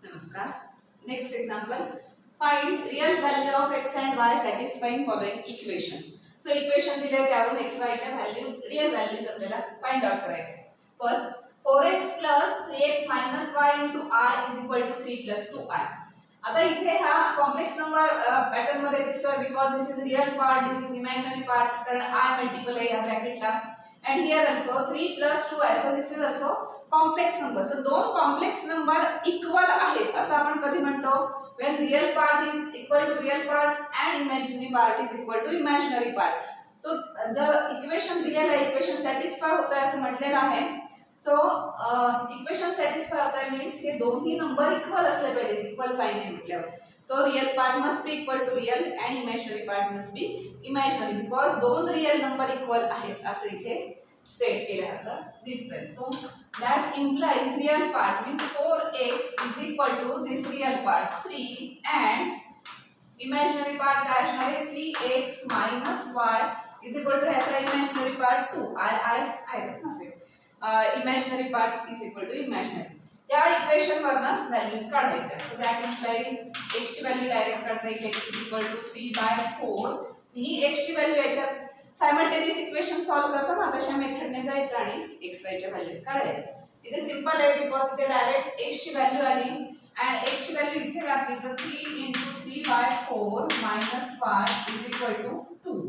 Namaskar. Next example. Find real value of x and y satisfying following equations. So equation दिले त्यावरून x y च्या values real values आपल्याला find out करायचे. First 4x plus 3x minus y into i is equal to 3 plus 2i. आता इथे हा complex number pattern मध्ये दिसतोय because this is real part, this is imaginary part, कारण i multiple आहे या ब्रॅकेटला. And here also 3 plus 2i, so this is also complex number. So दोन complex number equal आहेत असं आपण कधी म्हणतो when real part is equal to real part and imaginary part is equal to imaginary part. So जर equation दिलेलं आहे, equation satisfy होत आहे असं म्हटलेलं आहे. सो इक्वेशन सॅटिस्फाय होत आहे मीन्स हे दोन्ही नंबर इक्वल असले पाहिजे, इक्वल साइन आहे म्हटल्यावर. So real part must be equal to real and imaginary part must be imaginary because दोन रियल नंबर इक्वल आहेत असं इथे स्टेट केलं आपलं दिसतंय. So that implies real part means 4x is equal to this real part 3 and imaginary part काय असणार आहे 3x minus y is equal to ह्याचा इमॅजिनरी पार्ट 2 आहेच नसेल. Imaginary part is equal to imaginary. त्या इक्वेशन वरनं values काढायच्या. So that implies x ची व्हॅल्यू डायरेक्ट काढता येईल x इज इक्वल टू 3/4. ही x ची व्हॅल्यू याच्यात सायमल्टेनियस इक्वेशन सॉल्व करतो ना तशा मेथडने जायचं आणि x y च्या व्हॅल्यूज काढायच्या. इथे सिंपल आहे बिकॉज इथे डायरेक्ट x ची व्हॅल्यू आली आणि x ची व्हॅल्यू इथे घातली तर 3 * 3/4 minus y is equal to 2.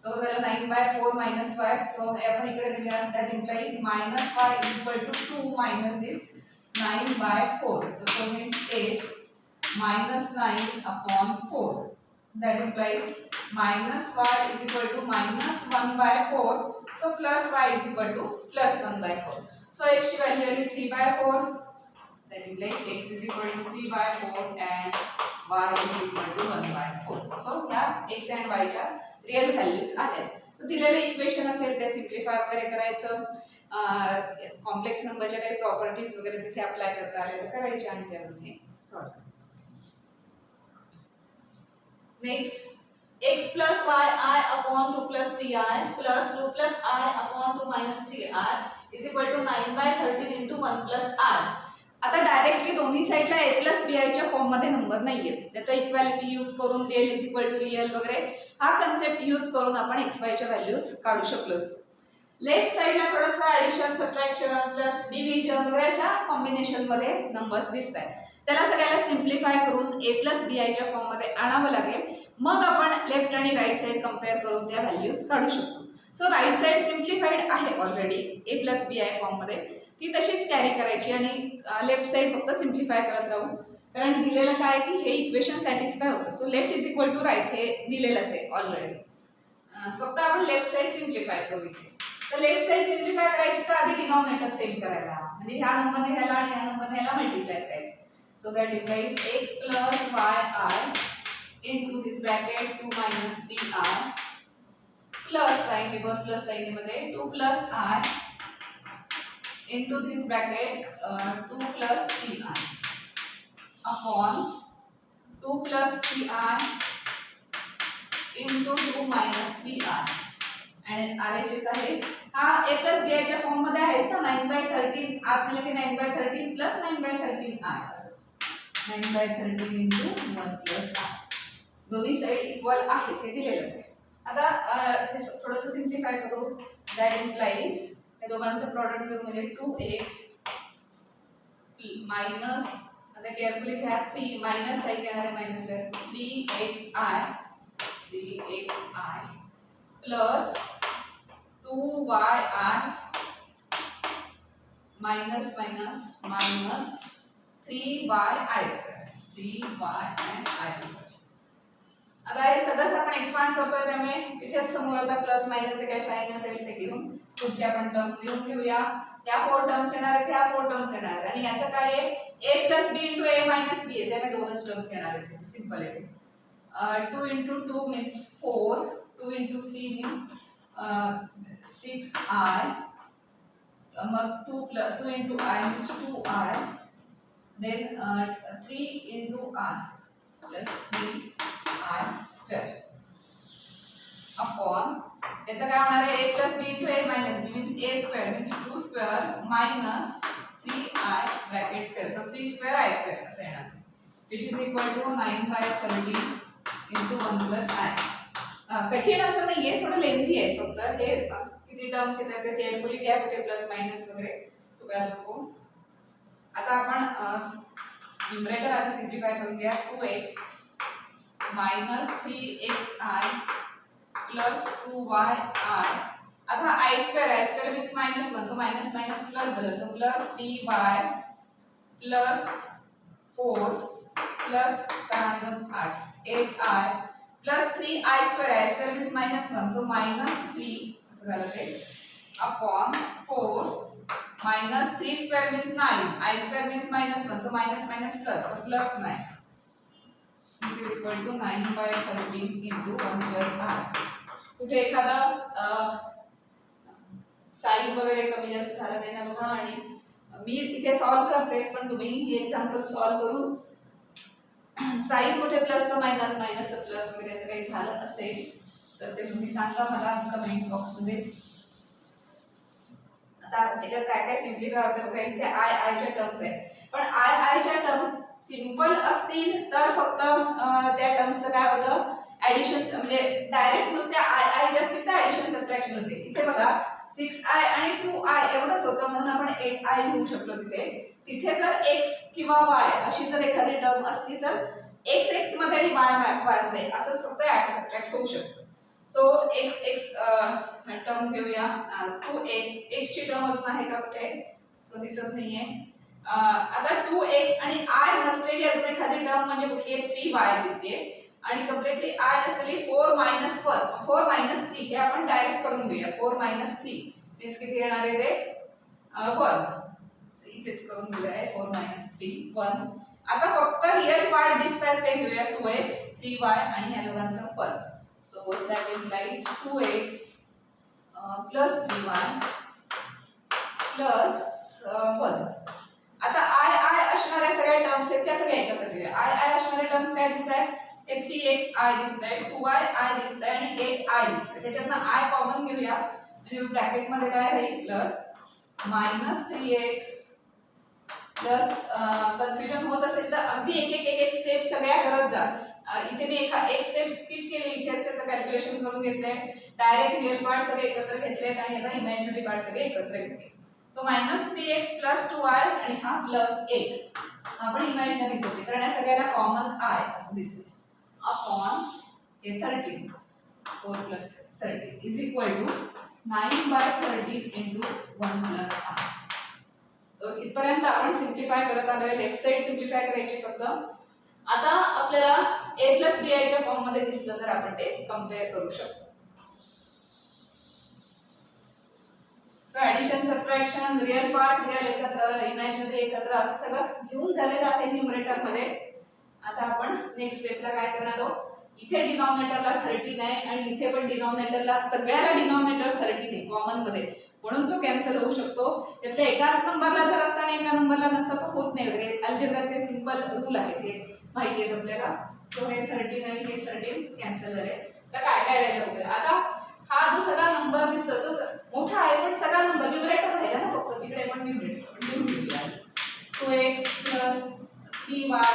So त्याला 9/4 minus y. So हे आपण इकडे दिले that implies minus y is equal to 2 minus this 9/4. So 4 means 8 minus 9 upon 4. That implies minus y is equal to minus 1/4. So plus y is equal to plus 1/4. So x ची value आली 3/4. That implies x is equal to 3/4 and y is equal to 1/4. So ह्या x and y च्या real values आहेत. तर दिलेले equation असेल ते simplify वगैरे करायचं. कॉम्प्लेक्स नंबरच्या काही प्रॉपर्टीज वगैरे तिथे अप्लाय करता आले तर करायचे आणि त्यावरून हे सॉल्व करायचं. Next x plus y I upon 2 plus 3i plus 2 plus i upon 2 minus 3i is equal to 9/13 into 1 plus r. आता डायरेक्टली दोन्ही साइडला a plus bi च्या फॉर्म मध्ये नंबर नाहीयेत. त्याचा इक्वालिटी यूज करून real is equal to real वगैरे हा कन्सेप्ट यूज करून आपण xy च्या व्हॅल्यूज काढू शकलो असतो. लेफ्ट साइडला थोडासा ॲडिशन, सबट्रॅक्शन, प्लस डिव्हिजन वगैरे अशा कॉम्बिनेशन मध्ये नंबर्स दिसतात. त्याला सगळ्याला सिम्प्लिफाय करून a plus bi च्या फॉर्म मध्ये आणावं लागेल. मग आपण लेफ्ट आणि राईट साइड कंपेअर करून त्या व्हॅल्यूज काढू शकतो. सो राईट साइड सिम्प्लिफाईड आहे already a plus bi form मध्ये, ती तशीच कॅरी करायची आणि लेफ्ट साइड फक्त सिम्प्लिफाय करत राहू. कारण दिलेलं काय की हे इक्वेशन सॅटिस्फाय होतं. So left is equal to right हे दिलेलंच आहे ऑलरेडी. फक्त आपण लेफ्ट साइड सिम्प्लिफाय करू इथे. तर लेफ्ट साइड सिम्प्लिफाय करायची तर आधी डिनॉमिनेटर सेम करायला, म्हणजे ह्या नंबरने ह्याला आणि ह्या नंबरने ह्याला मल्टिप्लाय करायचं. So that implies x plus yi into this bracket 2 minus 3i plus sign because plus sign मध्ये 2 plus i into this bracket 2 plus 3i upon 2 plus 3i into 2 minus 3i आणि RHS आहे हा a plus bi च्या form मध्ये आहेच ना. 9/13 आत म्हणजे की 9/13 plus 9/13i असं 9/13 into 1 plus i. दोन्ही साइड इक्वल आहेत हे दिलेलंच आहे. आता हे थोडंसं सिम्प्लिफाय करू. दॅट इम्प्लाइज या दोघांचं प्रॉडक्ट घेऊ म्हणजे 2x मायनस, आता केअरफुली घ्या 3 मायनस साइड येणार आहे मायनसला 3xi plus 2yi minus minus minus 3yi and i². आता हे सगळंच आपण एक्सपांड करतोय त्यामुळे तिथेच समोर आता प्लस मायनसचे काही साइन असेल ते घेऊन पुढच्या आपण टर्म्स लिहून घेऊया. या 4 टर्म्स येणार आहेत, ह्या 4 टर्म्स येणार आहेत आणि याचं काय आहे a plus b into a minus b आहे त्यामुळे दोनच टर्म्स येणार आहेत. इथे सिंपल आहे. 2 into 2 means 4, 2 into 3 means 6i, मग 2 into i means 2i, then 3 into i plus 3i² upon याचं काय होणार आहे a plus b into a minus b means a² means 2² minus 3i bracket square, so 3 square i square असं येणार, which is equal to 9/30 into 1 plus i. कठीण असं नाहीये, थोडं लेंथी आहे, फक्त हे किती टर्म्स येतात ते केअरफुली घ्या, कुठे प्लस मायनस वगैरे चुकायला नको. आता आपण न्यूमरेटर आधी सिम्प्लिफाय करून घ्या. 2x minus 3xi plus 2yi. आता i square means minus 1, so minus minus plus झालं, so plus 3y plus 4 plus 6 8 8i plus 3i square means minus 1, so minus 3 असं झालं ते upon 4 minus 3 square means 9, i square means minus 1, so minus minus plus, so plus 9, which is equal to 9/13 into 1 plus i. कुठे एखादा sign वगैरे कमी जास्त झाला नाही ना बघा, आणि मी इथे सॉल्व करतेच, पण तुम्ही हे एक्झाम्पल सॉल्व करून साइन कुठे प्लसचं मायनस मायनसचं प्लस वगैरे असं काही झालं असेल तर ते तुम्ही सांगा मला कमेंट बॉक्स मध्ये. आता याच्यात काय काय सिम्प्लिफाय होतं बघा, इथे आय च्या टर्म्स आहेत, पण आय च्या टर्म्स सिंपल असतील तर फक्त त्या टर्म्सचं काय होतं ऍडिशन, म्हणजे डायरेक्ट नुसत्या आय जे असतील तर ऍडिशन सबट्रॅक्शन होते. इथे बघा 6i आणि 2i एवढंच होतं म्हणून आपण 8i लिहू शकलो. तिथे जर x किंवा y अशी जर एखादी टर्म असती तर x x मध्ये आणि y y मध्ये असंच फक्त ऍड सबट्रॅक्ट होऊ शकतं. सो x x टर्म घेऊया, 2x x ची टर्म अजून आहे का कुठे, सो दिसत नाहीये. आता 2x आणि i नसलेली अजून एखादी टर्म म्हणजे कुठली आहे 3y दिसते, आणि कंप्लीटली i नसलेली 4 minus 1 4 minus 3 हे आपण डायरेक्ट करून घेऊया. 4 minus 3 मीन्स किती येणार आहे ते 1, इथेच करून घेऊया 4 minus 3 1. आता फक्त रियल पार्ट दिसतात ते घेऊया 2x 3y आणि ह्या दोघांचं फरक. So that implies 2x plus 3y plus 1. आता i असणाऱ्या सगळ्या टर्म्स आहेत त्या सगळ्या एकत्र घेऊया. i असणारे टर्म्स काय दिसतात, हे 3xi दिसतंय, 2yi दिसतंय आणि 8i दिसतंय. त्याच्यातनं i कॉमन घेऊया आणि ब्रॅकेट मध्ये काय राहील प्लस -3x प्लस. कन्फ्युजन होत असेल तर अगदी एक स्टेप सगळ्या करत जा. इथे मी एक स्टेप स्किप केली, इथेच त्याचं कॅल्क्युलेशन करून घेतलंय. डायरेक्ट रियल पार्ट सगळे एकत्र घेतलेत आणि आता इमॅजिनरी पार्ट सगळे एकत्र घेतले. सो -3x plus 2y आणि हा प्लस 8 आपण इमॅजिनरीच होते कारण या सगळ्याला कॉमन i असं दिसते अपॉन हे 13 4 plus 13 is equal to 9/13 into 1 plus i. So इथपर्यंत आपण सिम्प्लिफाय करत आलोय. लेफ्ट साइड सिम्प्लिफाय करायची फक्त. आता आपल्याला a plus bi च्या फॉर्म मध्ये दिसलं तर आपण ते कंपेअर करू शकतो. So addition subtraction real part real एकत्र इमॅजिनरी एकत्र असं सगळं घेऊन झालेलं आहे न्यूमरेटर मध्ये. आता आपण नेक्स्ट स्टेपला काय करणार आहोत, इथे डिनॉमिनेटरला 13 आहे आणि इथे पण डिनॉमिनेटरला सगळ्याला डिनॉमिनेटर 13 आहे कॉमन मध्ये, म्हणून तो कॅन्सल होऊ शकतो. त्यातल्या एकाच नंबरला जर असता आणि एका नंबरला नसता तर होत नाही वगैरे. अल्जेब्राचे सिंपल रूल आहेत हे माहिती आहेत आपल्याला. सो हे 13 आणि हे 13 कॅन्सल झाले. तर काय काय राहिलं वगैरे. आता हा जो सगळा नंबर दिसतोय तो मोठा आहे पण सगळा नंबर न्यूमरेटर राहिला ना फक्त, तिकडे पण न्यूमरेटर लिहून घेऊया. 2x plus 3y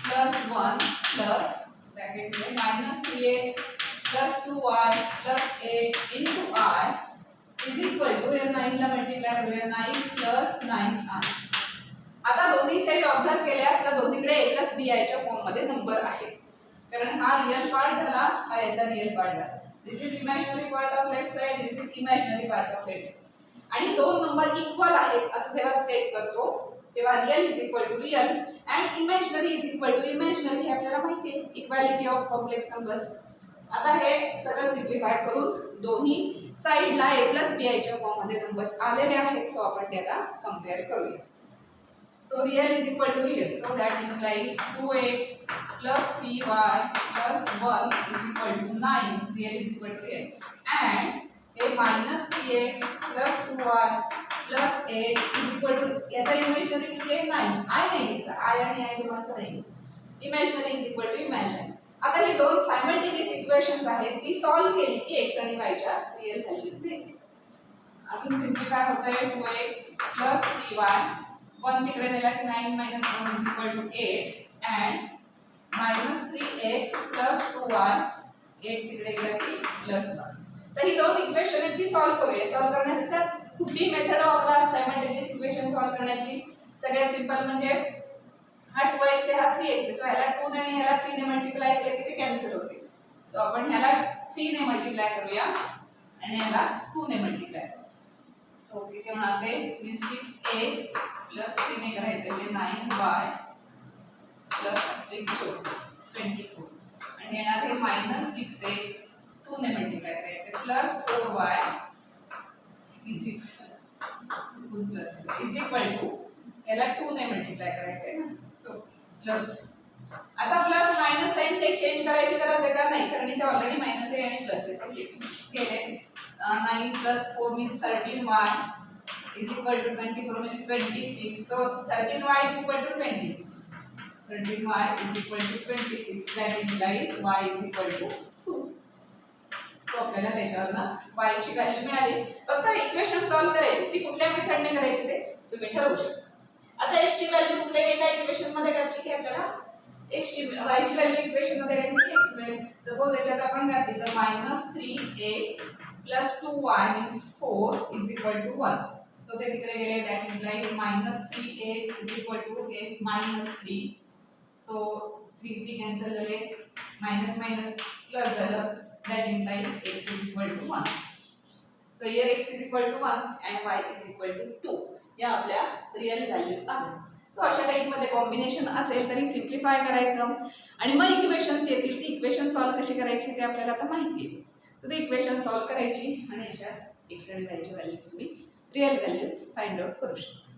plus 1 plus bracket मध्ये -3x plus 2y plus 8 into i is equal to 9 ला मल्टिप्लाय करूया 9 plus 9i. आता दोन्ही साइड ऑब्झर्व केल्या तर दोन्हीकडे a plus bi च्या फॉर्म मध्ये नंबर आहेत, कारण हा रियल पार्ट झाला हा याचा रियल पार्ट झाला. This is imaginary part of left side, this is imaginary part of right side. आणि दोन नंबर इक्वल आहेत असं जेव्हा स्टेट करतो तेव्हा real is equal to real and imaginary is equal to imaginary हे आपल्याला माहिती आहे, इक्वॅलिटी ऑफ कॉम्प्लेक्स नंबर्स. आता हे सगळं सिम्प्लिफाय करून दोन्ही साइडला a plus bi च्या फॉर्म मध्ये नंबर्स आलेले आहेत. सो आपण ते आता कंपेअर करूया. So real is equal to real, so that implies 2x plus 3y plus 1 is equal to 9. Real is equal to real, and a minus 3x plus 2y plus 8 is equal to याचा imaginary किती आहे 9. I नाही घ्यायचा, I आणि I दोघांचा नाही. Imaginary is equal to imaginary. आता ही दोन सायमल्टेनियस इक्वेशन्स आहेत ती सॉल्व केली की x आणि y च्या रियल व्हॅल्यूज मिळतील. अजून सिम्प्लिफाय होतंय 2x plus 3y 1 तिकडे नेला की 9 - 1 is equal to 8 and -3x plus 2y 8 तिकडे गेला की +1. तर ही दोन इक्वेशन आहेत ती सॉल्व करूया. सॉल्व करण्यासाठी कुठली मेथड वापरा सायमल्टेनियस इक्वेशन सॉल्व करण्याची? सगळ्यात सिंपल म्हणजे हा 2x आहे हा 3x आहे. सो ह्याला 2 ने आणि ह्याला 3 ने मल्टिप्लाय केले की ते कॅन्सल होते. सो आपण ह्याला 3 ने मल्टिप्लाय करूया आणि ह्याला 2 ने मल्टिप्लाय करूया. सो किती होणार ते? 6x + 3 ने करायचे म्हणजे 9y + 24 आणि येणार हे -6x 2 ने मल्टिप्लाय करायचे +4y इज इक्वल टू याला 2 ने मल्टिप्लाय करायचे ना. सो प्लस आता प्लस मायनस साइन ते चेंज करायची गरज आहे का? नाही, कारण इथे ऑलरेडी मायनस आहे आणि प्लस आहे. सो 6 गेले 9 + 4 means 13y is equal to 24 means 26. So 13y is equal to 26. 13y is equal to 26. That implies y is equal to 2. So आपल्याला त्याच्यावरनं y ची व्हॅल्यू मिळाली. फक्त इक्वेशन सॉल्व करायची, ती कुठल्या मेथडने करायची ते तुम्ही ठरवू शकता. आता x ची व्हॅल्यू कुठल्या एका इक्वेशन मध्ये घातली की आपल्याला y ची व्हॅल्यू इक्वेशन मध्ये घातली की x मिळेल. सपोज याच्यात आपण घातली तर -3x + 2y means 4 is equal to 1. So ते तिकडे गेले. That implies -3x is equal to हे -3. सो 3 कॅन्सल झाले, मायनस मायनस प्लस झालं. That implies x is equal to 1. So here x is equal to 1 and y is equal to 2. या आपल्या real value आहेत. So अशा type मध्ये combination असेल तरी सिम्प्लिफाय करायचं आणि मग इक्वेशन्स येतील. ती इक्वेशन सॉल्व कशी करायची ते आपल्याला आता माहिती आहे. सो ती इक्वेशन सॉल्व करायची आणि अशा x आणि y ची व्हॅल्यूज तुम्ही रियल व्हॅल्यूज फाइंड आउट करू शकता.